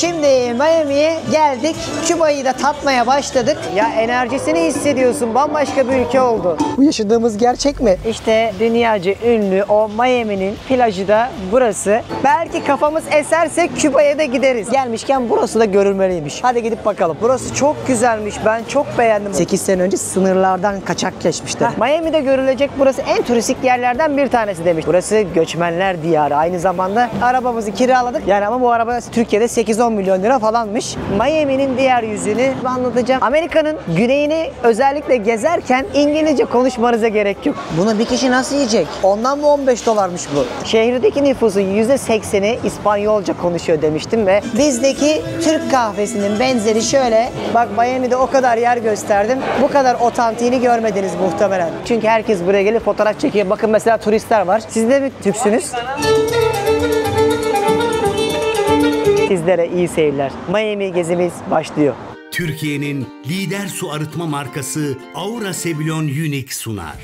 Şimdi Miami'ye geldik. Küba'yı da tatmaya başladık. Ya enerjisini hissediyorsun. Bambaşka bir ülke oldu. Bu yaşadığımız gerçek mi? İşte dünyaca ünlü o Miami'nin plajı da burası. Belki kafamız eserse Küba'ya da gideriz. Gelmişken burası da görülmeliymiş. Hadi gidip bakalım. Burası çok güzelmiş. Ben çok beğendim. 8 sene önce sınırlardan kaçak geçmişler. Miami'de görülecek burası en turistik yerlerden bir tanesi demiş. Burası göçmenler diyarı. Aynı zamanda arabamızı kiraladık. Yani ama bu araba Türkiye'de 8-10 milyon lira falanmış. Miami'nin diğer yüzünü anlatacağım. Amerika'nın güneyini özellikle gezerken İngilizce konuşmanıza gerek yok. Bunu bir kişi nasıl yiyecek? Ondan mı 15 dolarmış bu? Şehirdeki nüfusun %80'i İspanyolca konuşuyor demiştim ve bizdeki Türk kahvesinin benzeri şöyle. Bak Miami'de o kadar yer gösterdim. Bu kadar otantiğini görmediniz muhtemelen. Çünkü herkes buraya gelip fotoğraf çekiyor. Bakın mesela turistler var. Siz de mi Türksünüz? Sizlere iyi seyirler. Miami gezimiz başlıyor. Türkiye'nin lider su arıtma markası Aura Sebilon Unique sunar.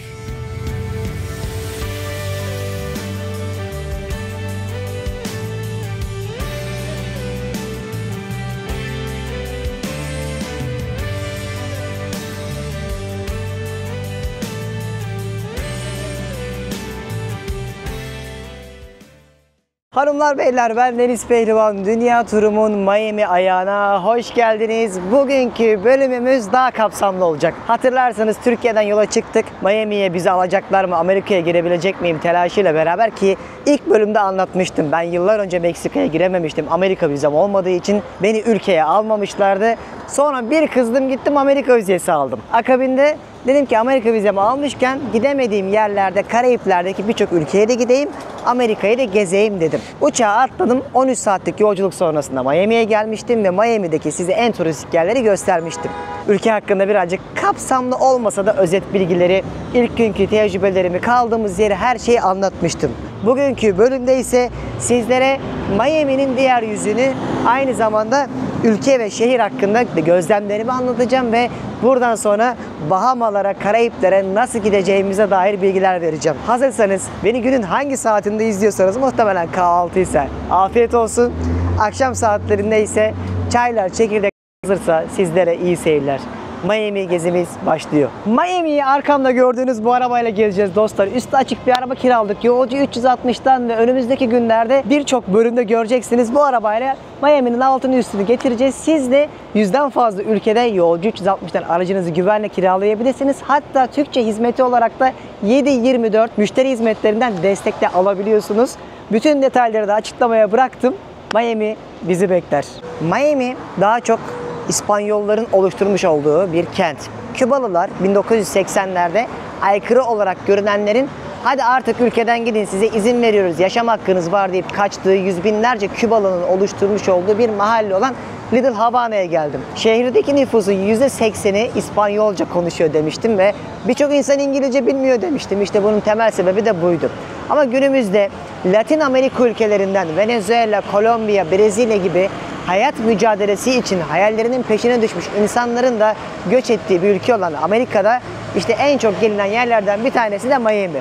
Hanımlar beyler, ben Deniz Pehlivan. Dünya turumun Miami ayağına hoş geldiniz. Bugünkü bölümümüz daha kapsamlı olacak. Hatırlarsanız Türkiye'den yola çıktık. Miami'ye bizi alacaklar mı, Amerika'ya girebilecek miyim telaşıyla beraber ki ilk bölümde anlatmıştım. Ben yıllar önce Meksika'ya girememiştim. Amerika vizem olmadığı için beni ülkeye almamışlardı. Sonra bir kızdım, gittim Amerika vizesi aldım. Akabinde dedim ki Amerika vizemi almışken gidemediğim yerlerde, Karayipler'deki birçok ülkeye de gideyim, Amerika'yı da gezeyim dedim. Uçağa atladım. 13 saatlik yolculuk sonrasında Miami'ye gelmiştim ve Miami'deki size en turistik yerleri göstermiştim. Ülke hakkında birazcık kapsamlı olmasa da özet bilgileri, ilk günkü tecrübelerimi, kaldığımız yeri, her şeyi anlatmıştım. Bugünkü bölümde ise sizlere Miami'nin diğer yüzünü, aynı zamanda ülke ve şehir hakkında gözlemlerimi anlatacağım ve buradan sonra Bahamalara, Karayiplere nasıl gideceğimize dair bilgiler vereceğim. Hazırsanız, beni günün hangi saatinde izliyorsanız, muhtemelen kahvaltıysa afiyet olsun. Akşam saatlerinde ise çaylar, çekirdek hazırsa sizlere iyi seyirler. Miami gezimiz başlıyor. Miami'yi arkamda gördüğünüz bu arabayla gezeceğiz dostlar. Üstü açık bir araba kiraladık. Yolcu 360'tan ve önümüzdeki günlerde birçok bölümde göreceksiniz. Bu arabayla Miami'nin altını üstünü getireceğiz. Siz de 100'den fazla ülkede yolcu 360'tan aracınızı güvenle kiralayabilirsiniz. Hatta Türkçe hizmeti olarak da 7/24 müşteri hizmetlerinden destek de alabiliyorsunuz. Bütün detayları da açıklamaya bıraktım. Miami bizi bekler. Miami daha çok İspanyolların oluşturmuş olduğu bir kent. Kübalılar 1980'lerde aykırı olarak görünenlerin hadi artık ülkeden gidin, size izin veriyoruz, yaşam hakkınız var deyip kaçtığı yüz binlerce Kübalı'nın oluşturmuş olduğu bir mahalle olan Little Havana'ya geldim. Şehirdeki nüfusun %80'i İspanyolca konuşuyor demiştim ve birçok insan İngilizce bilmiyor demiştim. İşte bunun temel sebebi de buydu. Ama günümüzde Latin Amerika ülkelerinden Venezuela, Kolombiya, Brezilya gibi hayat mücadelesi için hayallerinin peşine düşmüş insanların da göç ettiği bir ülke olan Amerika'da işte en çok gelinen yerlerden bir tanesi de Miami.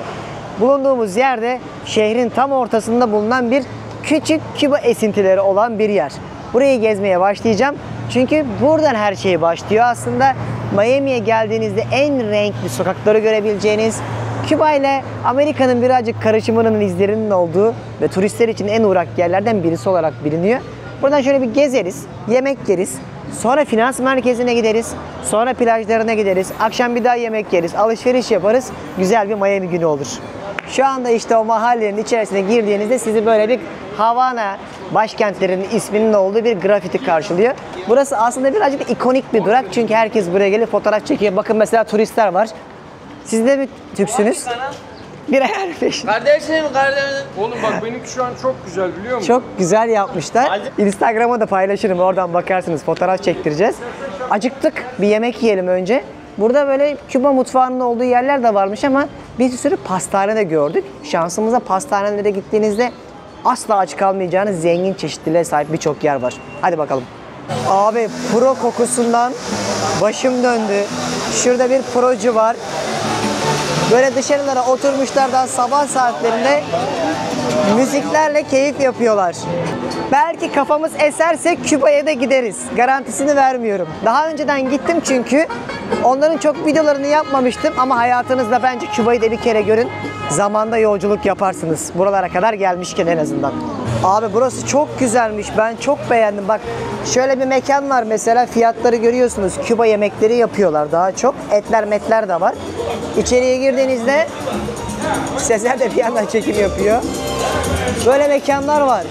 Bulunduğumuz yerde şehrin tam ortasında bulunan bir küçük Küba esintileri olan bir yer. Burayı gezmeye başlayacağım. Çünkü buradan her şey başlıyor aslında. Miami'ye geldiğinizde en renkli sokakları görebileceğiniz, Küba ile Amerika'nın birazcık karışımının izlerinin olduğu ve turistler için en uğrak yerlerden birisi olarak biliniyor. Buradan şöyle bir gezeriz, yemek yeriz, sonra finans merkezine gideriz, sonra plajlarına gideriz, akşam bir daha yemek yeriz, alışveriş yaparız, güzel bir Miami günü olur. Şu anda işte o mahallenin içerisine girdiğinizde sizi böyle bir Havana başkentlerinin isminin olduğu bir grafiti karşılıyor. Burası aslında birazcık ikonik bir durak çünkü herkes buraya gelip fotoğraf çekiyor. Bakın mesela turistler var. Siz de mi Türksünüz? Bir ayar peşin. Kardeşim. Oğlum bak benimki şu an çok güzel, biliyor musun? Çok güzel yapmışlar. Instagram'a da paylaşırım. Oradan bakarsınız. Fotoğraf çektireceğiz. Acıktık. Bir yemek yiyelim önce. Burada böyle Küba mutfağının olduğu yerler de varmış ama bir sürü pastane de gördük. Şansımıza pastanelere gittiğinizde asla aç kalmayacağınız zengin çeşitliliğe sahip birçok yer var. Hadi bakalım. Abi pro kokusundan başım döndü. Şurada bir procu var. Böyle dışarılara oturmuşlar daha sabah saatlerinde müziklerle keyif yapıyorlar. Belki kafamız eserse Küba'ya da gideriz. Garantisini vermiyorum. Daha önceden gittim çünkü. Onların çok videolarını yapmamıştım ama hayatınızda bence Küba'yı da bir kere görün. Zamanda yolculuk yaparsınız. Buralara kadar gelmişken en azından. Abi burası çok güzelmiş. Ben çok beğendim. Bak şöyle bir mekan var mesela. Fiyatları görüyorsunuz. Küba yemekleri yapıyorlar daha çok. Etler metler de var. İçeriye girdiğinizde Sezer de bir yandan çekim yapıyor. Böyle mekanlar var.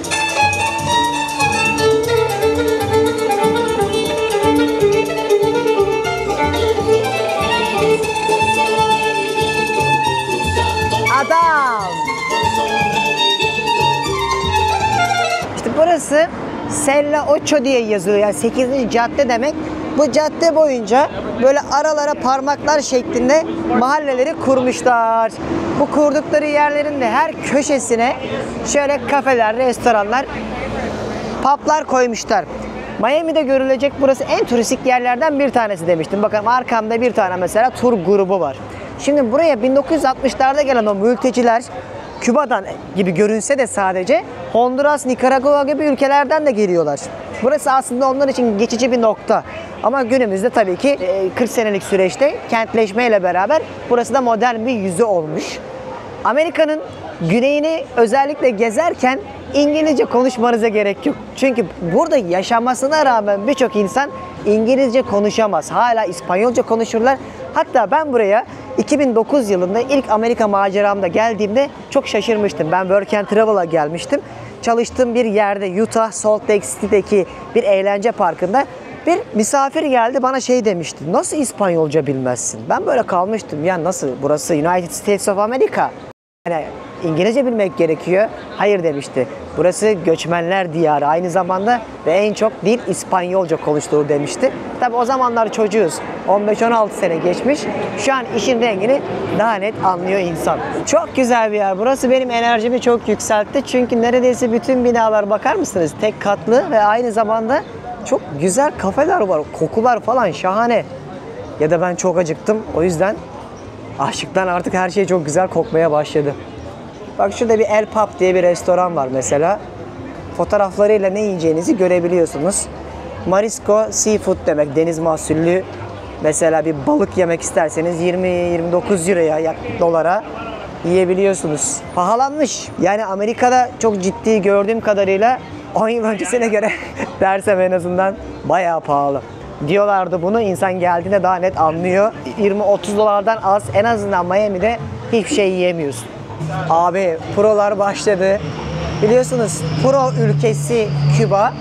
Adam! İşte burası Sella Ocho diye yazıyor. Yani 8. cadde demek. Bu cadde boyunca böyle aralara parmaklar şeklinde mahalleleri kurmuşlar. Bu kurdukları yerlerin de her köşesine şöyle kafeler, restoranlar, publar koymuşlar. Miami'de görülecek burası en turistik yerlerden bir tanesi demiştim. Bakın arkamda bir tane mesela tur grubu var. Şimdi buraya 1960'larda gelen o mülteciler Küba'dan gibi görünse de sadece Honduras, Nikaragua gibi ülkelerden de geliyorlar. Burası aslında onlar için geçici bir nokta. Ama günümüzde tabii ki 40 senelik süreçte kentleşmeyle beraber burası da modern bir yüzü olmuş. Amerika'nın güneyini özellikle gezerken İngilizce konuşmanıza gerek yok. Çünkü burada yaşamasına rağmen birçok insan İngilizce konuşamaz. Hala İspanyolca konuşurlar. Hatta ben buraya 2009 yılında ilk Amerika maceramda geldiğimde çok şaşırmıştım. Ben Work and Travel'a gelmiştim. Çalıştığım bir yerde Utah, Salt Lake City'deki bir eğlence parkında bir misafir geldi bana şey demişti. Nasıl İspanyolca bilmezsin? Ben böyle kalmıştım. Ya nasıl? Burası United States of America. Yani İngilizce bilmek gerekiyor. Hayır demişti. Burası göçmenler diyarı aynı zamanda ve en çok dil İspanyolca konuştuğu demişti. Tabi o zamanlar çocuğuz. 15-16 sene geçmiş. Şu an işin rengini daha net anlıyor insan. Çok güzel bir yer. Burası benim enerjimi çok yükseltti. Çünkü neredeyse bütün binalar bakar mısınız? Tek katlı ve aynı zamanda çok güzel kafeler var. Kokular falan şahane. Ya da ben çok acıktım. O yüzden açlıktan artık her şey çok güzel kokmaya başladı. Bak şurada bir El Pub diye bir restoran var mesela. Fotoğraflarıyla ne yiyeceğinizi görebiliyorsunuz. Marisco Seafood demek, deniz mahsullü. Mesela bir balık yemek isterseniz 20-29 euroya, dolara yiyebiliyorsunuz. Pahalanmış. Yani Amerika'da çok ciddi gördüğüm kadarıyla 10 yıl öncesine göre dersem en azından bayağı pahalı. Diyorlardı bunu, insan geldiğinde daha net anlıyor. 20-30 dolardan az en azından Miami'de hiçbir şey yiyemiyorsun. Abi prolar başladı. Biliyorsunuz pro ülkesi Küba.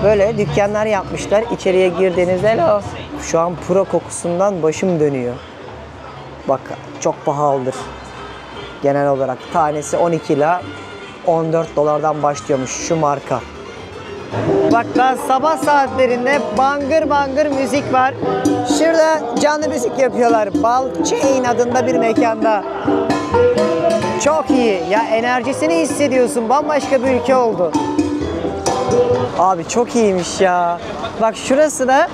Böyle dükkanlar yapmışlar. İçeriye girdiğinizde şu an pro kokusundan başım dönüyor. Bak çok pahalıdır. Genel olarak tanesi 12 ile 14 dolardan başlıyormuş şu marka. Bak daha sabah saatlerinde bangır bangır müzik var. Şurada canlı müzik yapıyorlar. Balchain adında bir mekanda. Çok iyi. Ya enerjisini hissediyorsun. Bambaşka bir ülke oldu. Abi çok iyiymiş ya. Bak şurası da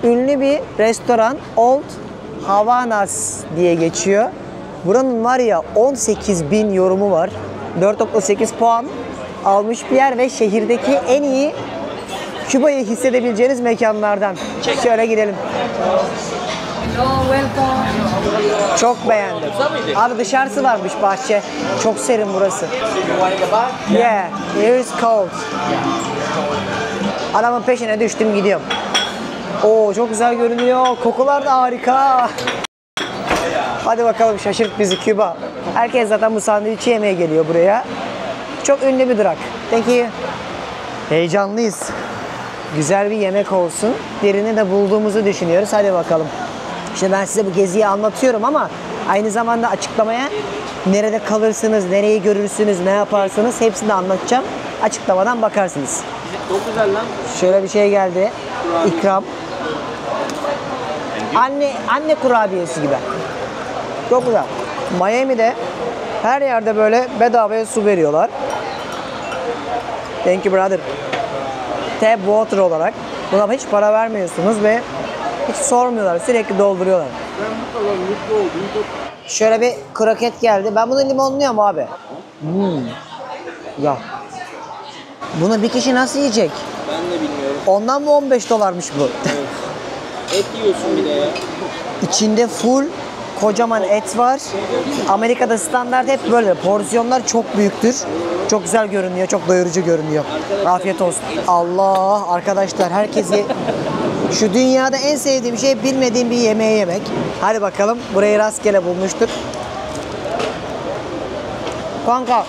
ünlü bir restoran. Old Havanas diye geçiyor. Buranın var ya 18.000 yorumu var. 4.8 puan almış bir yer ve şehirdeki en iyi Küba'yı hissedebileceğiniz mekanlardan. Şöyle gidelim. Çok beğendim. Abi dışarısı varmış, bahçe. Çok serin burası. Yeah, here is cold. Adamın peşine düştüm gidiyorum. Oo çok güzel görünüyor. Kokular da harika. Hadi bakalım şaşırt bizi Küba. Herkes zaten bu sandviçi yemeye geliyor buraya. Çok ünlü bir durak. Thank you. Heyecanlıyız. Güzel bir yemek olsun. Yerini de bulduğumuzu düşünüyoruz. Hadi bakalım. Şimdi ben size bu geziyi anlatıyorum ama aynı zamanda açıklamaya nerede kalırsınız, nereyi görürsünüz, ne yaparsınız hepsini de anlatacağım. Açıklamadan bakarsınız. Çok güzel lan. Şöyle bir şey geldi. İkram. Anne kurabiyesi gibi. Çok güzel. Miami'de her yerde böyle bedavaya su veriyorlar. Thank you brother. Tap water olarak. Buna hiç para vermiyorsunuz ve hiç sormuyorlar. Sürekli dolduruyorlar. Mutlu oldum. Şöyle bir kroket geldi. Ben bunu limonluyorum abi. Ya. Bunu bir kişi nasıl yiyecek? Ben de bilmiyorum. Ondan mı 15 dolarmış bu? Et yiyorsun bir de ya. İçinde full kocaman et var. Amerika'da standart hep böyle. Porsiyonlar çok büyüktür. Çok güzel görünüyor, çok doyurucu görünüyor. Afiyet olsun. Allah arkadaşlar herkes Şu dünyada en sevdiğim şey bilmediğim bir yemeği yemek. Hadi bakalım burayı rastgele bulmuştuk. Kanka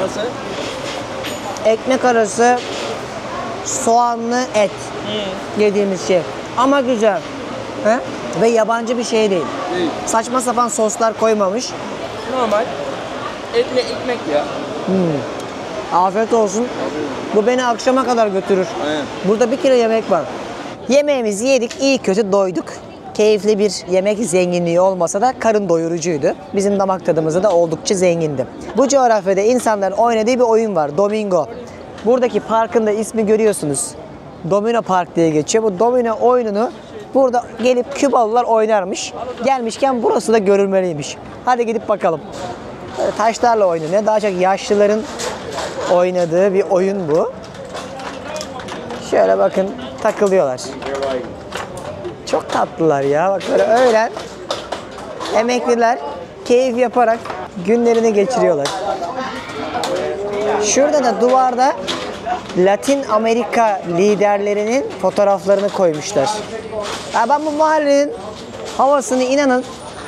Nasıl? ekmek arası soğanlı et yediğimiz şey. Ama güzel. He? Ve yabancı bir şey değil. Değil. Saçma sapan soslar koymamış. Normal. Etle ekmek ya. Afiyet olsun. Bu beni akşama kadar götürür. Aynen. Burada bir kilo yemek var. Yemeğimizi yedik, iyi kötü doyduk. Keyifli bir yemek zenginliği olmasa da karın doyurucuydu. Bizim damak tadımızı da oldukça zengindi. Bu coğrafyada insanların oynadığı bir oyun var. Domingo. Buradaki parkın da ismi görüyorsunuz. Domino Park diye geçiyor. Bu domino oyununu burada gelip Kübalılar oynarmış. Gelmişken burası da görülmeliymiş. Hadi gidip bakalım. Böyle taşlarla oynanıyor. Daha çok yaşlıların oynadığı bir oyun bu. Şöyle bakın takılıyorlar. Çok tatlılar ya. Bak böyle öğlen emekliler keyif yaparak günlerini geçiriyorlar. Şurada da duvarda Latin Amerika liderlerinin fotoğraflarını koymuşlar. Ya ben bu mahallenin havasını inanın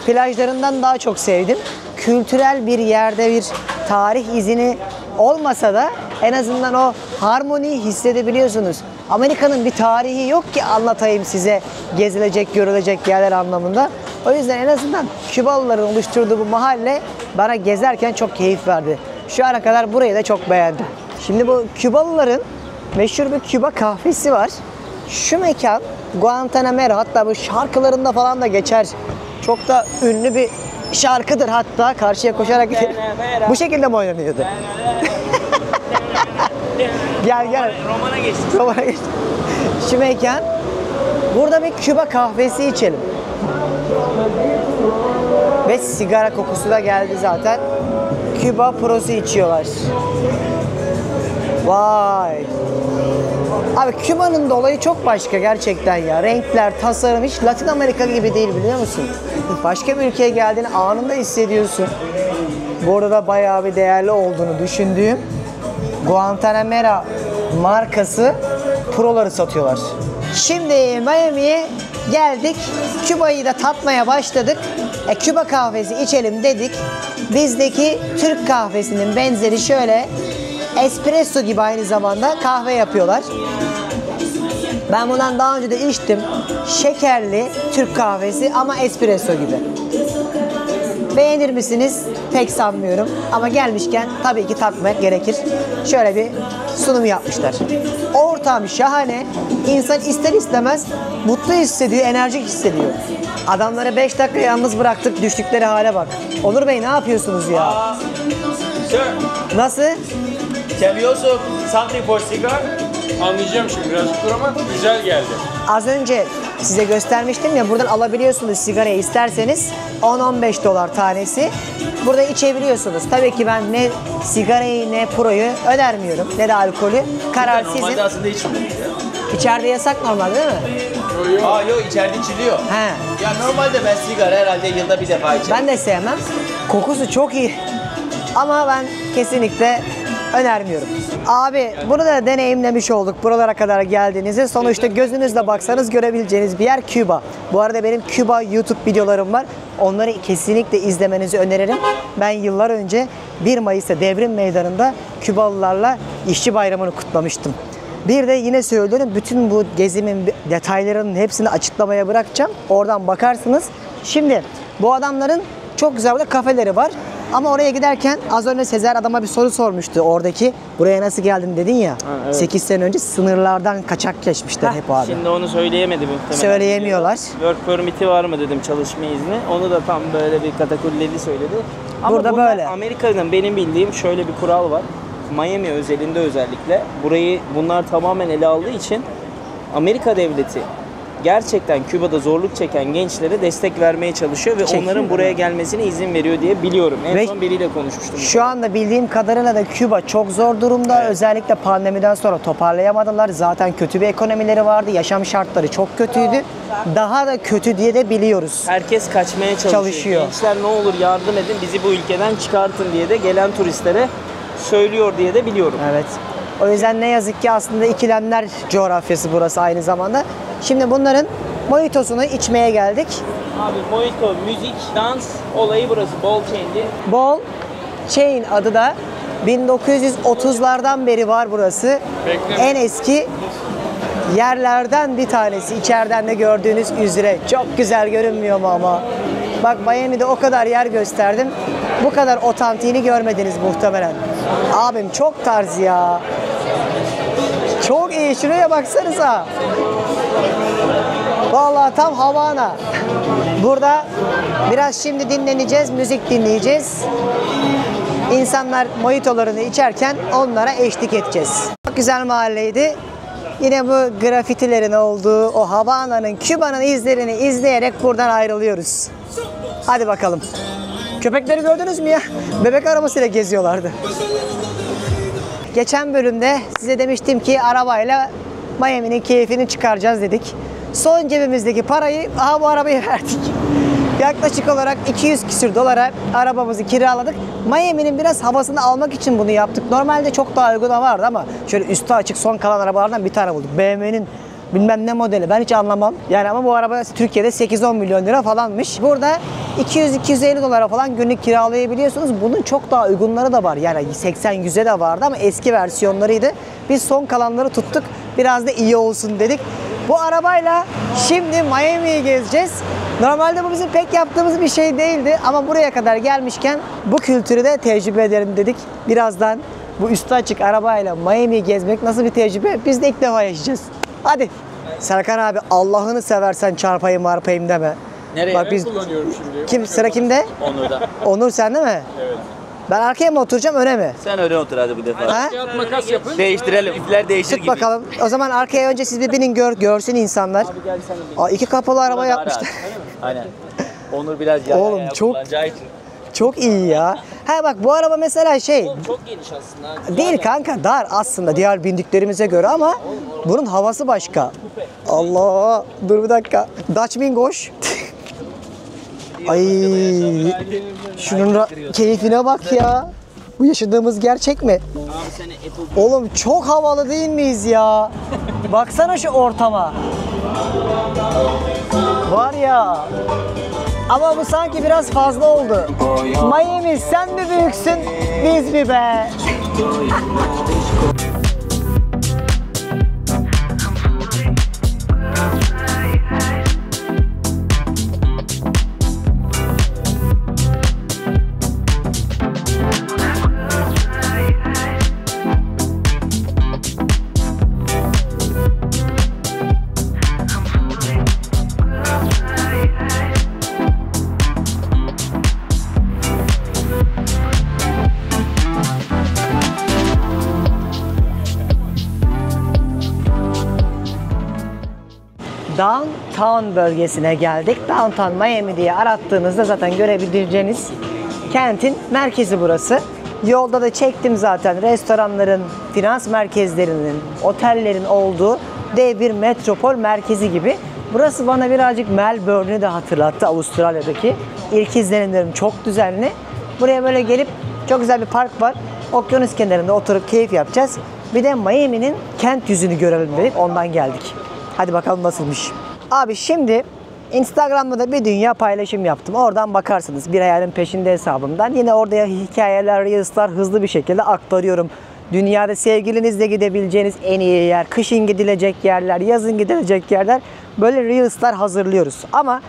plajlarından daha çok sevdim. Kültürel bir yerde bir tarih izini olmasa da en azından o harmoniyi hissedebiliyorsunuz. Amerika'nın bir tarihi yok ki anlatayım size gezilecek, görülecek yerler anlamında. O yüzden en azından Kübalıların oluşturduğu bu mahalle bana gezerken çok keyif verdi. Şu ana kadar burayı da çok beğendim. Şimdi bu Kübalıların meşhur bir Küba kahvesi var. Şu mekan Guantanamera, hatta bu şarkılarında falan da geçer. Çok da ünlü bir şarkıdır hatta, karşıya koşarak bu şekilde mi oynanıyordu? Gel. Romana geçtik. Romana geçtik. Şu mekan. Burada bir Küba kahvesi içelim. Ve sigara kokusu da geldi zaten. Küba Pro'su içiyorlar. Vay. Abi Küba'nın da olayı çok başka gerçekten ya. Renkler, tasarım hiç Latin Amerika gibi değil, biliyor musun? Başka bir ülkeye geldiğini anında hissediyorsun. Bu arada bayağı bir değerli olduğunu düşündüğüm Guantanamera markası Pro'ları satıyorlar. Şimdi Miami'ye geldik. Küba'yı da tatmaya başladık. Küba kahvesi içelim dedik. Bizdeki Türk kahvesinin benzeri şöyle espresso gibi aynı zamanda kahve yapıyorlar. Ben bundan daha önce de içtim. Şekerli Türk kahvesi ama espresso gibi. Beğenir misiniz? Pek sanmıyorum. Ama gelmişken tabii ki tatmak gerekir. Şöyle bir sunum yapmışlar. Ortam şahane. İnsan ister istemez mutlu hissediyor, enerjik hissediyor. Adamları 5 dakika yalnız bıraktık, düştükleri hale bak. Onur Bey ne yapıyorsunuz ya? Sir, Nasıl? can we also something for cigar? Anlayacağım şimdi birazcık dur ama güzel geldi. Az önce size göstermiştim ya, buradan alabiliyorsunuz sigarayı isterseniz 10-15 dolar tanesi. Burada içebiliyorsunuz. Tabii ki ben ne sigarayı ne Pro'yu önermiyorum, ne de alkolü. Karar sizin. Normalde aslında içmiyoruz ya. İçeride yasak normal değil mi? Aa yok, içeride içiliyor. He. Ya normalde ben sigara herhalde yılda bir defa içerim. Ben de sevmem. Kokusu çok iyi. Ama ben kesinlikle önermiyorum. Abi bunu da deneyimlemiş olduk. Buralara kadar geldiğinizde sonuçta gözünüzle baksanız görebileceğiniz bir yer Küba. Bu arada benim Küba YouTube videolarım var. Onları kesinlikle izlemenizi öneririm. Ben yıllar önce 1 Mayıs'ta Devrim Meydanı'nda Kübalılarla İşçi Bayramı'nı kutlamıştım. Bir de yine söylüyorum, bütün bu gezimin detaylarının hepsini açıklamaya bırakacağım. Oradan bakarsınız. Şimdi bu adamların çok güzel burada kafeleri var. Ama oraya giderken az önce Sezer adama bir soru sormuştu oradaki. Buraya nasıl geldin dedin ya. evet. 8 sene önce sınırlardan kaçak geçmişler hep o abi. Şimdi onu söyleyemedi muhtemelen. Söyleyemiyorlar. Work permit'i var mı dedim, çalışma izni. Onu da tam böyle bir katakulleli söyledi. Ama Burada bunlar böyle. Amerika'nın benim bildiğim şöyle bir kural var. Miami özelinde özellikle. Bunlar tamamen ele aldığı için Amerika devleti gerçekten Küba'da zorluk çeken gençlere destek vermeye çalışıyor ve Çekiyor onların buraya değil mi? gelmesine izin veriyor diye biliyorum. En Ve son biriyle konuşmuştum. Şu anda bildiğim kadarıyla da Küba çok zor durumda. Evet. Özellikle pandemiden sonra toparlayamadılar. Zaten kötü bir ekonomileri vardı. Yaşam şartları çok kötüydü. Daha da kötü diye de biliyoruz. Herkes kaçmaya Çalışıyor. Gençler ne olur yardım edin, bizi bu ülkeden çıkartın diye de gelen turistlere söylüyor diye de biliyorum. Evet. O yüzden ne yazık ki aslında ikilemler coğrafyası burası aynı zamanda. Şimdi bunların mojitosunu içmeye geldik. Abi mojito, müzik, dans olayı burası. Ball chain'di. Ball Chain adı da 1930'lardan beri var burası. Bekleme. En eski yerlerden bir tanesi. İçeriden de gördüğünüz üzere. Çok güzel görünmüyor mu ama? Bak Miami'de o kadar yer gösterdim. Bu kadar otantiğini görmediniz muhtemelen. Abim çok tarz ya. Çok iyi. Şuraya baksanıza. Vallahi tam Havana. Burada biraz şimdi dinleneceğiz, müzik dinleyeceğiz. İnsanlar mojitolarını içerken onlara eşlik edeceğiz. Çok güzel mahalleydi. Yine bu grafitilerin olduğu o Havana'nın, Küba'nın izlerini izleyerek buradan ayrılıyoruz. Hadi bakalım. Köpekleri gördünüz mü ya? Bebek arabasıyla geziyorlardı. Geçen bölümde size demiştim ki arabayla Miami'nin keyfini çıkaracağız dedik. Son cebimizdeki parayı bu arabayı verdik. Yaklaşık olarak 200 küsür dolara arabamızı kiraladık. Miami'nin biraz havasını almak için bunu yaptık. Normalde çok daha uygun vardı ama şöyle üstü açık son kalan arabalardan bir tane bulduk. BMW'nin bilmem ne modeli. Ben hiç anlamam. Yani ama bu araba Türkiye'de 8-10 milyon lira falanmış. Burada 200-250 dolara falan günlük kiralayabiliyorsunuz. Bunun çok daha uygunları da var. Yani 80-100'e de vardı ama eski versiyonlarıydı. Biz son kalanları tuttuk. Biraz da iyi olsun dedik. Bu arabayla şimdi Miami'yi gezeceğiz. Normalde bu bizim pek yaptığımız bir şey değildi ama buraya kadar gelmişken bu kültürü de tecrübe edelim dedik. Birazdan bu üstü açık arabayla Miami'yi gezmek nasıl bir tecrübe? Biz de ilk defa yaşayacağız. Hadi. Serkan abi Allah'ını seversen çarpayım marpayım deme. Nereye? Bak biz Kullanıyorum şimdi. kim sıra kimde? Onur'da. Onur sende mi? Evet. Ben arkaya mı oturacağım öne mi? Sen öyle otur hadi bu defa. Ha? Kağıt makas yapın. Değiştirelim. İpler değişir Tut bakalım. O zaman arkaya önce siz bir binin görsün insanlar. Abi gel sen de bin. Aa, iki kapılı araba Daha yapmışlar. rahat. Aynen. Onur biraz yaya Oğlum, yaya çok- kullanacağı için. Çok iyi ya. Ha bak bu araba mesela şey Oğlum çok geniş aslında. değil kanka, dar aslında diğer bindiklerimize göre ama bunun havası başka. Allah, dur bir dakika. Dutch Mingoş. Ay, şunun keyfine bak ya. Bu yaşadığımız gerçek mi? Abi seni Apple Oğlum çok havalı değil miyiz ya? Baksana şu ortama. Var ya. Ama bu sanki biraz fazla oldu. Miami sen mi büyüksün, biz mi be? Downtown bölgesine geldik. Downtown Miami diye arattığınızda zaten görebileceğiniz kentin merkezi burası. Yolda da çektim zaten restoranların, finans merkezlerinin, otellerin olduğu dev bir metropol merkezi gibi. Burası bana birazcık Melbourne'ü de hatırlattı, Avustralya'daki. İlk izlenimlerim çok düzenli. Buraya böyle gelip çok güzel bir park var. Okyanus kenarında oturup keyif yapacağız. Bir de Miami'nin kent yüzünü görelim dedik. Ondan geldik. Hadi bakalım nasılmış. Abi şimdi Instagram'da da bir dünya paylaşım yaptım. Oradan bakarsınız. Bir hayalin peşinde hesabımdan. Yine orada hikayeler, reels'lar hızlı bir şekilde aktarıyorum. Dünyada sevgilinizle gidebileceğiniz en iyi yer, kışın gidilecek yerler, yazın gidilecek yerler. Böyle reels'lar hazırlıyoruz. Ama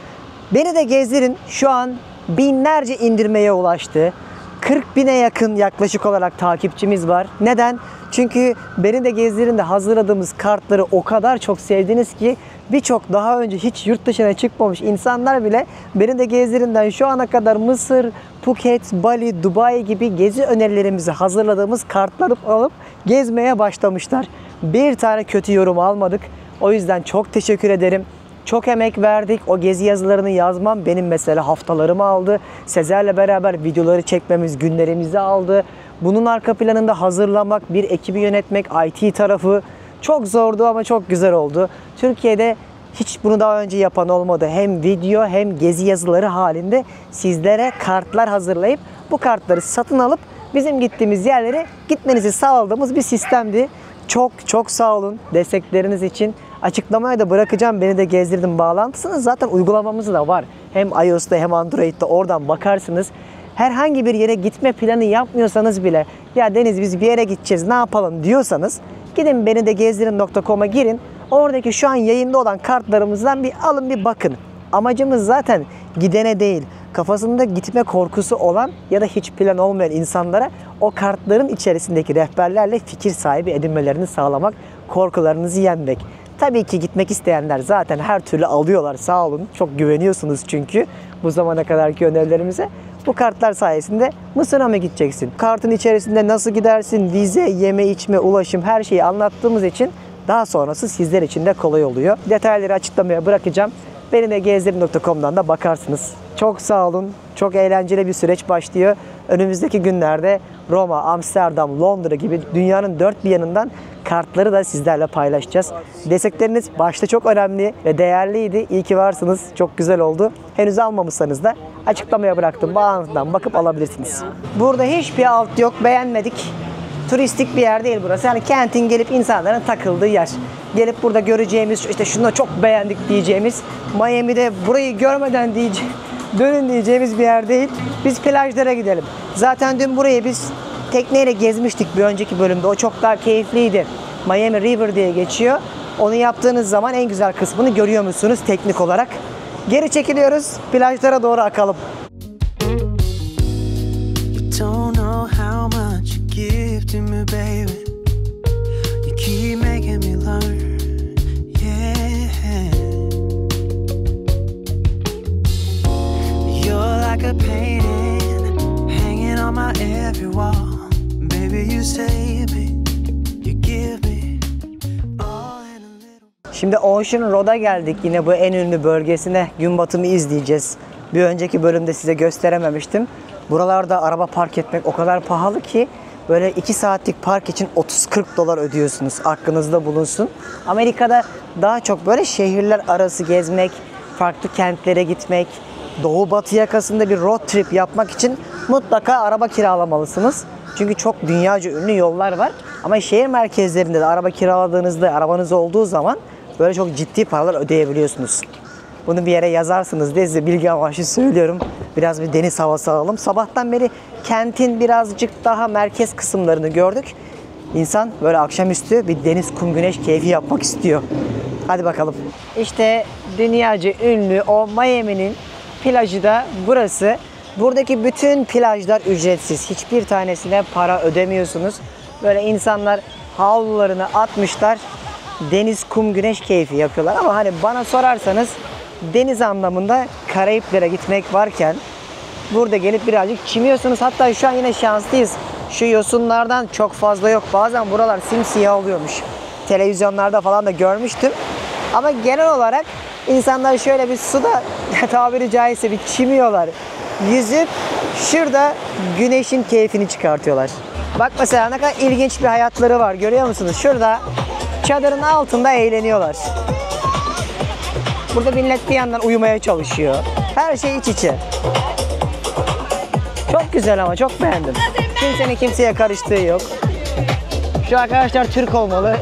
beni de gezdirin. Şu an binlerce indirmeye ulaştı. 40 bine yakın yaklaşık olarak takipçimiz var. Neden? Çünkü beni de gezdirin de hazırladığımız kartları o kadar çok sevdiniz ki birçok daha önce hiç yurt dışına çıkmamış insanlar bile beni de gezdirinden şu ana kadar Mısır, Phuket, Bali, Dubai gibi gezi önerilerimizi hazırladığımız kartları alıp gezmeye başlamışlar. Bir tane kötü yorum almadık. O yüzden çok teşekkür ederim. Çok emek verdik. O gezi yazılarını yazmam benim mesela haftalarımı aldı. Sezer'le beraber videoları çekmemiz günlerimizi aldı. Bunun arka planında hazırlamak, bir ekibi yönetmek, IT tarafı çok zordu ama çok güzel oldu. Türkiye'de hiç bunu daha önce yapan olmadı. Hem video hem gezi yazıları halinde sizlere kartlar hazırlayıp bu kartları satın alıp bizim gittiğimiz yerlere gitmenizi sağladığımız bir sistemdi. Çok çok sağ olun destekleriniz için. Açıklamaya da bırakacağım. Beni de gezdirdim bağlantısını. Zaten uygulamamız da var. Hem iOS'ta hem Android'de oradan bakarsınız. Herhangi bir yere gitme planı yapmıyorsanız bile ya Deniz biz bir yere gideceğiz ne yapalım diyorsanız gidin beni de gezdirin.com'a girin. Oradaki şu an yayında olan kartlarımızdan bir alın bir bakın. Amacımız zaten gidene değil, kafasında gitme korkusu olan ya da hiç plan olmayan insanlara o kartların içerisindeki rehberlerle fikir sahibi edinmelerini sağlamak, korkularınızı yenmek. Tabii ki gitmek isteyenler zaten her türlü alıyorlar, sağ olun. Çok güveniyorsunuz çünkü bu zamana kadarki önerilerimize. Bu kartlar sayesinde Mısır'a mı gideceksin? Kartın içerisinde nasıl gidersin? Vize, yeme, içme, ulaşım her şeyi anlattığımız için daha sonrası sizler için de kolay oluyor. Detayları açıklamaya bırakacağım. Beni de gezdirin.com'dan da bakarsınız. Çok sağ olun. Çok eğlenceli bir süreç başlıyor. Önümüzdeki günlerde Roma, Amsterdam, Londra gibi dünyanın dört bir yanından kartları da sizlerle paylaşacağız. Destekleriniz başta çok önemli ve değerliydi. İyi ki varsınız. Çok güzel oldu. Henüz almamışsanız da açıklamaya bıraktım. Bağlantıdan bakıp alabilirsiniz. Burada hiçbir alt yok. Beğenmedik. Turistik bir yer değil burası. Yani kentin gelip insanların takıldığı yer. Gelip burada göreceğimiz, işte şunu çok beğendik diyeceğimiz, Miami'de burayı görmeden dönün diyeceğimiz bir yer değil. Biz plajlara gidelim. Zaten dün burayı biz tekneyle gezmiştik bir önceki bölümde. O çok daha keyifliydi. Miami River diye geçiyor. Onu yaptığınız zaman en güzel kısmını görüyor musunuz teknik olarak? Geri çekiliyoruz. Plajlara doğru akalım. Don't know how much you give to me, baby. You keep making me learn, yeah. You're like a painting hanging on my every wall. Baby, you save me, you give me all in a little. Şimdi Ocean Road'a geldik. Yine bu en ünlü bölgesine gün batımı izleyeceğiz. Bir önceki bölümde size gösterememiştim. Buralarda araba park etmek o kadar pahalı ki böyle 2 saatlik park için 30-40 dolar ödüyorsunuz. Aklınızda bulunsun. Amerika'da daha çok böyle şehirler arası gezmek, farklı kentlere gitmek, doğu batı yakasında bir road trip yapmak için mutlaka araba kiralamalısınız. Çünkü çok dünyaca ünlü yollar var. Ama şehir merkezlerinde de araba kiraladığınızda, arabanız olduğu zaman böyle çok ciddi paralar ödeyebiliyorsunuz. Bunu bir yere yazarsınız diye size bilgi amaçlı söylüyorum. Biraz bir deniz havası alalım. Sabahtan beri kentin birazcık daha merkez kısımlarını gördük. İnsan böyle akşamüstü bir deniz, kum, güneş keyfi yapmak istiyor. Hadi bakalım. İşte dünyaca ünlü o Miami'nin plajı da burası. Buradaki bütün plajlar ücretsiz. Hiçbir tanesine para ödemiyorsunuz. Böyle insanlar havlularını atmışlar. Deniz, kum, güneş keyfi yapıyorlar. Ama hani bana sorarsanız deniz anlamında Karayiplere gitmek varken burada gelip birazcık çimiyorsunuz. Hatta şu an yine şanslıyız. Şu yosunlardan çok fazla yok. Bazen buralar simsiyah oluyormuş. Televizyonlarda falan da görmüştüm. Ama genel olarak insanlar şöyle bir suda tabiri caizse bir çimiyorlar. Yüzüp şurada güneşin keyfini çıkartıyorlar. Bak mesela ne kadar ilginç bir hayatları var. Görüyor musunuz? Şurada çadırın altında eğleniyorlar. Burada millet bir yandan uyumaya çalışıyor. Her şey iç içe. Çok güzel ama çok beğendim. Kimsenin kimseye karıştığı yok. Şu arkadaşlar Türk olmalı.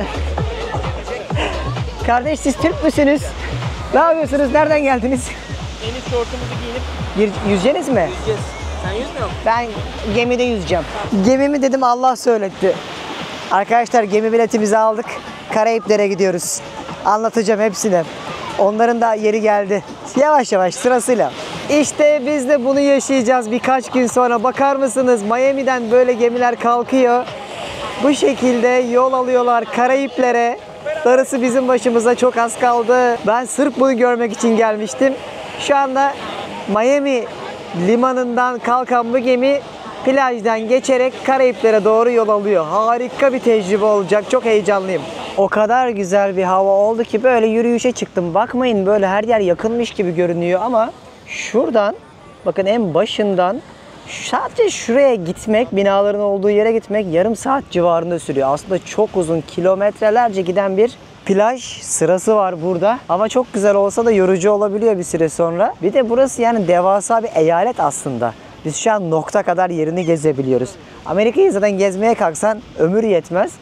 Kardeş siz Türk müsünüz? Ne yapıyorsunuz? Nereden geldiniz? Deniz şortumuzu giyinip Yüzeceğiniz mi? gideceğiz. Sen yüzmüyor musun? Ben gemide yüzeceğim. Gemimi dedim Allah söyletti. Arkadaşlar gemi biletimizi aldık. Karayiplere gidiyoruz. Anlatacağım hepsini. Onların da yeri geldi. Yavaş yavaş sırasıyla. İşte biz de bunu yaşayacağız birkaç gün sonra. Bakar mısınız? Miami'den böyle gemiler kalkıyor. Bu şekilde yol alıyorlar Karayiplere. Darısı bizim başımıza, çok az kaldı. Ben sırf bunu görmek için gelmiştim. Şu anda Miami limanından kalkan bu gemi plajdan geçerek Karayiplere doğru yol alıyor. Harika bir tecrübe olacak. Çok heyecanlıyım. O kadar güzel bir hava oldu ki böyle yürüyüşe çıktım. Bakmayın böyle her yer yakınmış gibi görünüyor ama şuradan bakın en başından sadece şuraya gitmek, binaların olduğu yere gitmek yarım saat civarında sürüyor. Aslında çok uzun, kilometrelerce giden bir plaj sırası var burada. Ama çok güzel olsa da yorucu olabiliyor bir süre sonra. Bir de burası yani devasa bir eyalet aslında. Biz şu an nokta kadar yerini gezebiliyoruz. Amerika'yı zaten gezmeye kalksan ömür yetmez.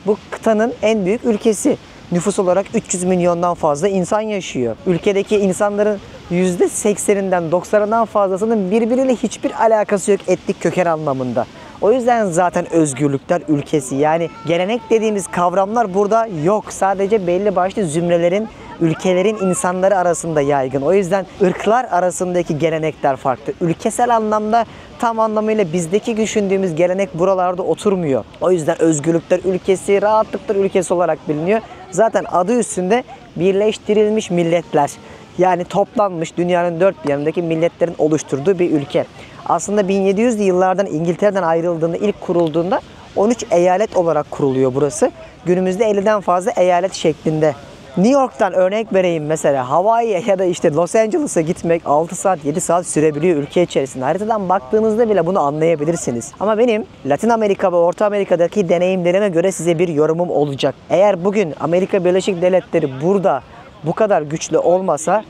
Bu kıtanın en büyük ülkesi. Nüfus olarak 300 milyondan fazla insan yaşıyor. Ülkedeki insanların %80'inden 90'ından fazlasının birbiriyle hiçbir alakası yok etnik köken anlamında. O yüzden zaten özgürlükler ülkesi. Yani gelenek dediğimiz kavramlar burada yok. Sadece belli başlı zümrelerin, ülkelerin insanları arasında yaygın. O yüzden ırklar arasındaki gelenekler farklı. Ülkesel anlamda tam anlamıyla bizdeki düşündüğümüz gelenek buralarda oturmuyor. O yüzden özgürlükler ülkesi, rahatlıklar ülkesi olarak biliniyor. Zaten adı üstünde Birleştirilmiş Milletler. Yani toplanmış dünyanın dört bir yanındaki milletlerin oluşturduğu bir ülke. Aslında 1700'lü yıllardan İngiltere'den ayrıldığında, ilk kurulduğunda 13 eyalet olarak kuruluyor burası. Günümüzde 50'den fazla eyalet şeklinde. New York'tan örnek vereyim mesela. Hawaii'ye ya da işte Los Angeles'a gitmek 6 saat 7 saat sürebiliyor ülke içerisinde. Haritadan baktığınızda bile bunu anlayabilirsiniz. Ama benim Latin Amerika ve Orta Amerika'daki deneyimlerime göre size bir yorumum olacak. Eğer bugün Amerika Birleşik Devletleri burada bu kadar güçlü olmasa,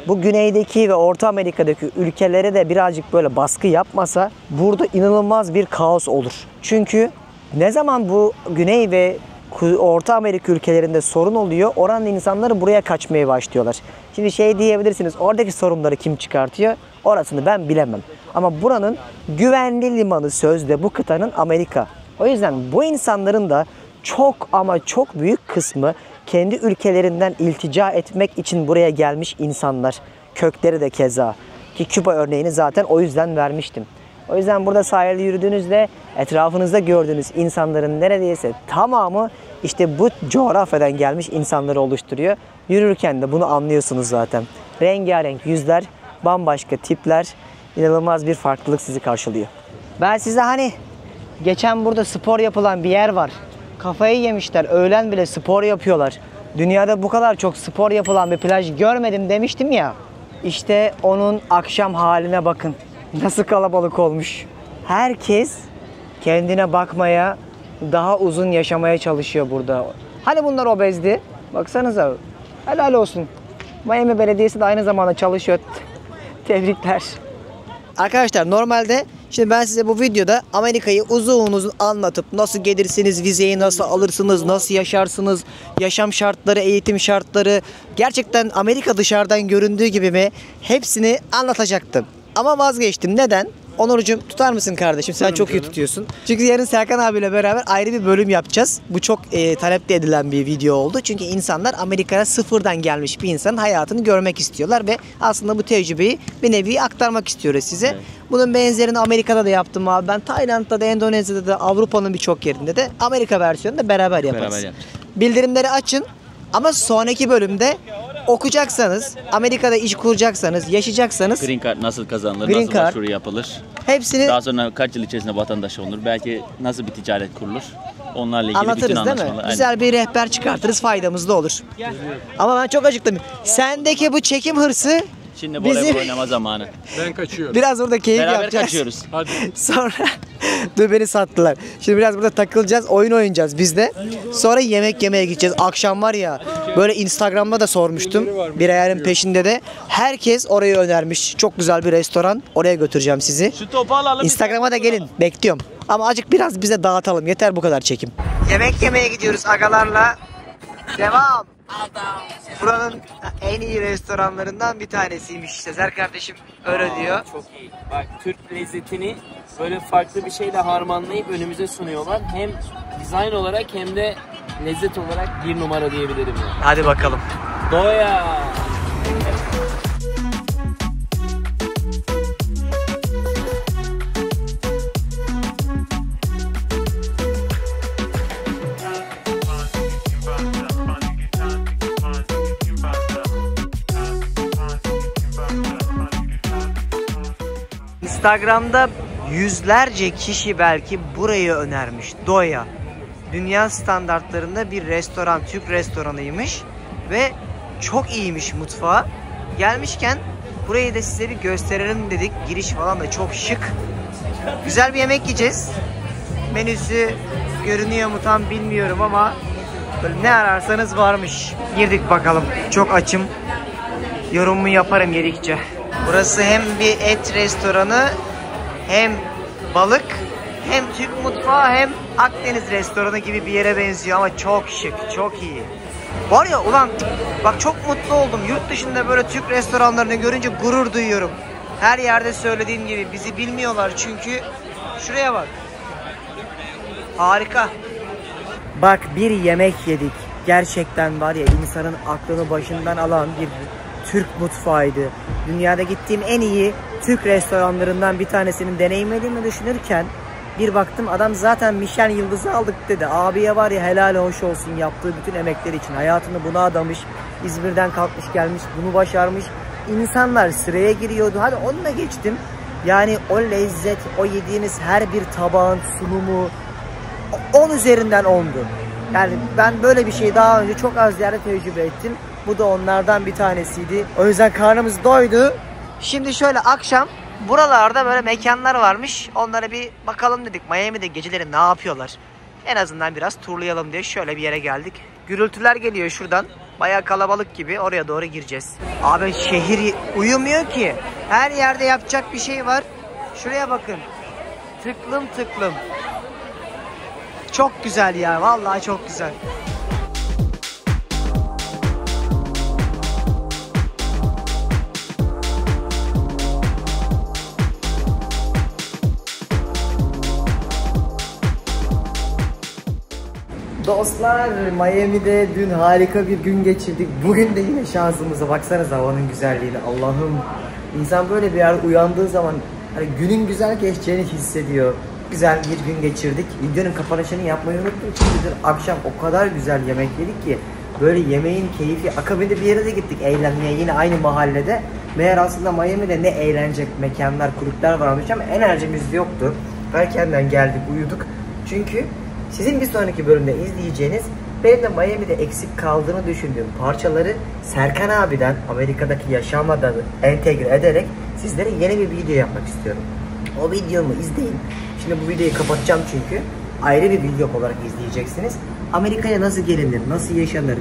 bu güneydeki ve Orta Amerika'daki ülkelere de birazcık böyle baskı yapmasa burada inanılmaz bir kaos olur. Çünkü ne zaman bu Güney ve Orta Amerika ülkelerinde sorun oluyor, oranın insanları buraya kaçmaya başlıyorlar. Şimdi şey diyebilirsiniz, oradaki sorunları kim çıkartıyor? Orasını ben bilemem. Ama buranın güvenli limanı sözde bu kıtanın Amerika. O yüzden bu insanların da çok ama çok büyük kısmı kendi ülkelerinden iltica etmek için buraya gelmiş insanlar. Kökleri de keza. Ki Küba örneğini zaten o yüzden vermiştim. O yüzden burada sahilde yürüdüğünüzde etrafınızda gördüğünüz insanların neredeyse tamamı işte bu coğrafyadan gelmiş insanları oluşturuyor. Yürürken de bunu anlıyorsunuz zaten. Rengarenk yüzler, bambaşka tipler, inanılmaz bir farklılık sizi karşılıyor. Ben size hani geçen burada spor yapılan bir yer var. Kafayı yemişler, öğlen bile spor yapıyorlar. Dünyada bu kadar çok spor yapılan bir plaj görmedim demiştim ya. İşte onun akşam haline bakın. Nasıl kalabalık olmuş. Herkes kendine bakmaya, daha uzun yaşamaya çalışıyor burada. Hani bunlar obezdi? Baksanıza. Helal olsun. Miami Belediyesi de aynı zamanda çalışıyor. Tebrikler. Arkadaşlar normalde şimdi ben size bu videoda Amerika'yı uzun uzun anlatıp nasıl gelirsiniz, vizeyi nasıl alırsınız, nasıl yaşarsınız, yaşam şartları, eğitim şartları, gerçekten Amerika dışarıdan göründüğü gibi mi, hepsini anlatacaktım. Ama vazgeçtim. Neden? Onurcuğum tutar mısın kardeşim? Sen çok iyi tutuyorsun. Çünkü yarın Serkan abiyle beraber ayrı bir bölüm yapacağız. Bu çok talepte edilen bir video oldu. Çünkü insanlar Amerika'ya sıfırdan gelmiş bir insanın hayatını görmek istiyorlar ve aslında bu tecrübeyi bir nevi aktarmak istiyoruz size. Evet. Bunun benzerini Amerika'da da yaptım abi. Ben Tayland'da da, Endonezya'da da, Avrupa'nın birçok yerinde de Amerika versiyonunu da beraber yaparız. Bildirimleri açın ama sonraki bölümde okuyacaksanız, Amerika'da iş kuracaksanız, yaşayacaksanız Green Card nasıl kazanılır, Green nasıl Card, başvuru yapılır, hepsini daha sonra kaç yıl içerisinde vatandaş olunur, belki nasıl bir ticaret kurulur, onlarla ilgili anlatırız bütün değil mi? anlaşmalar. Güzel bir rehber çıkartırız, faydamız da olur. Ama ben çok acıktım. Sendeki bu çekim hırsı Şimdi bizim voleybol oynama zamanı. Ben kaçıyorum. biraz burada keyif Beraber yapacağız. kaçıyoruz. Hadi. Sonra dur beni sattılar. Şimdi biraz burada takılacağız, oyun oynayacağız biz de. Sonra yemek yemeye gideceğiz. Akşam var ya, böyle Instagram'da da sormuştum. Bir ayarın peşinde de. Herkes orayı önermiş. Çok güzel bir restoran. Oraya götüreceğim sizi. Şu topu alalım. Instagram'a da gelin. Bekliyorum. Ama azıcık biraz bize dağıtalım. Yeter bu kadar çekim. Yemek yemeye gidiyoruz agalarla. Devam. Buranın en iyi restoranlarından bir tanesiymiş. Sezer kardeşim öyle diyor. Çok iyi. Bak Türk lezzetini böyle farklı bir şeyle harmanlayıp önümüze sunuyorlar. Hem dizayn olarak hem de lezzet olarak bir numara diyebilirim yani. Hadi bakalım. Doya. Instagram'da yüzlerce kişi belki burayı önermiş. Doya. dünya standartlarında bir restoran, Türk restoranıymış ve çok iyiymiş mutfağı. Gelmişken burayı da size bir gösterelim dedik. Giriş falan da çok şık. Güzel bir yemek yiyeceğiz. Menüsü görünüyor mu tam bilmiyorum ama böyle ne ararsanız varmış. Girdik bakalım. Çok açım. Yorumumu yaparım yedikçe. Burası hem bir et restoranı, hem balık, hem Türk mutfağı, hem Akdeniz restoranı gibi bir yere benziyor ama çok şık, çok iyi. Var ya ulan bak çok mutlu oldum. Yurt dışında böyle Türk restoranlarını görünce gurur duyuyorum. Her yerde söylediğim gibi bizi bilmiyorlar çünkü şuraya bak. Harika. Bak bir yemek yedik. Gerçekten var ya insanın aklını başından alan bir Türk mutfağıydı. Dünyada gittiğim en iyi Türk restoranlarından bir tanesinin deneyimlediğimi düşünürken bir baktım adam zaten Michelin yıldızı aldık dedi. Abiye var ya helal hoş olsun yaptığı bütün emekler için. Hayatını buna adamış. İzmir'den kalkmış gelmiş bunu başarmış. İnsanlar sıraya giriyordu. Hadi onunla geçtim. Yani o lezzet, o yediğiniz her bir tabağın sunumu 10 üzerinden 10'du. Yani ben böyle bir şey daha önce çok az yerde tecrübe ettim. Bu da onlardan bir tanesiydi. O yüzden karnımız doydu. Şimdi şöyle akşam buralarda böyle mekanlar varmış. Onlara bir bakalım dedik. Miami'de geceleri ne yapıyorlar? En azından biraz turlayalım diye şöyle bir yere geldik. Gürültüler geliyor şuradan. Bayağı kalabalık gibi. Oraya doğru gireceğiz. Abi şehir uyumuyor ki. Her yerde yapacak bir şey var. Şuraya bakın. Tıklım tıklım. Çok güzel ya. Vallahi çok güzel. Dostlar Miami'de dün harika bir gün geçirdik. Bugün de yine şansımıza baksanıza havanın güzelliğine. Allah'ım insan böyle bir yer uyandığı zaman hani günün güzel geçeceğini hissediyor. Güzel bir gün geçirdik. Videonun kapanışını yapmayı unuttum. Çünkü dün akşam o kadar güzel yemek yedik ki böyle yemeğin keyfi. Akabinde bir yere de gittik eğlenmeye yine aynı mahallede. Meğer aslında Miami'de ne eğlenecek mekanlar, kulüpler varmış ama enerjimiz yoktu. Erkenden geldik, uyuduk. Çünkü sizin bir sonraki bölümde izleyeceğiniz benim de Miami'de eksik kaldığını düşündüğüm parçaları Serkan abiden Amerika'daki yaşamla entegre ederek sizlere yeni bir video yapmak istiyorum. O videomu izleyin. Şimdi bu videoyu kapatacağım çünkü ayrı bir video olarak izleyeceksiniz. Amerika'ya nasıl gelinir, nasıl yaşanır,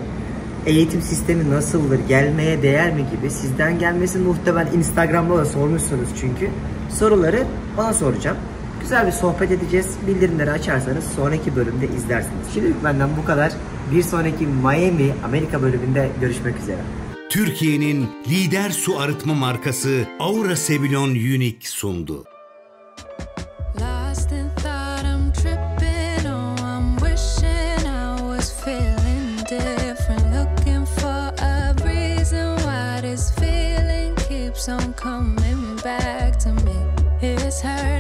eğitim sistemi nasıldır, gelmeye değer mi gibi sizden gelmesi muhtemelen Instagram'da da sormuşsunuz çünkü. Soruları bana soracağım. Güzel bir sohbet edeceğiz. Bildirimleri açarsanız sonraki bölümde izlersiniz. Şimdilik benden bu kadar. Bir sonraki Miami Amerika bölümünde görüşmek üzere. Türkiye'nin lider su arıtma markası Aura Sebilon Unique sundu. Lost in thought, I'm tripping. Oh, I'm wishing I was feeling different. Looking for a reason why this feeling keeps on coming back to me. It's hurt.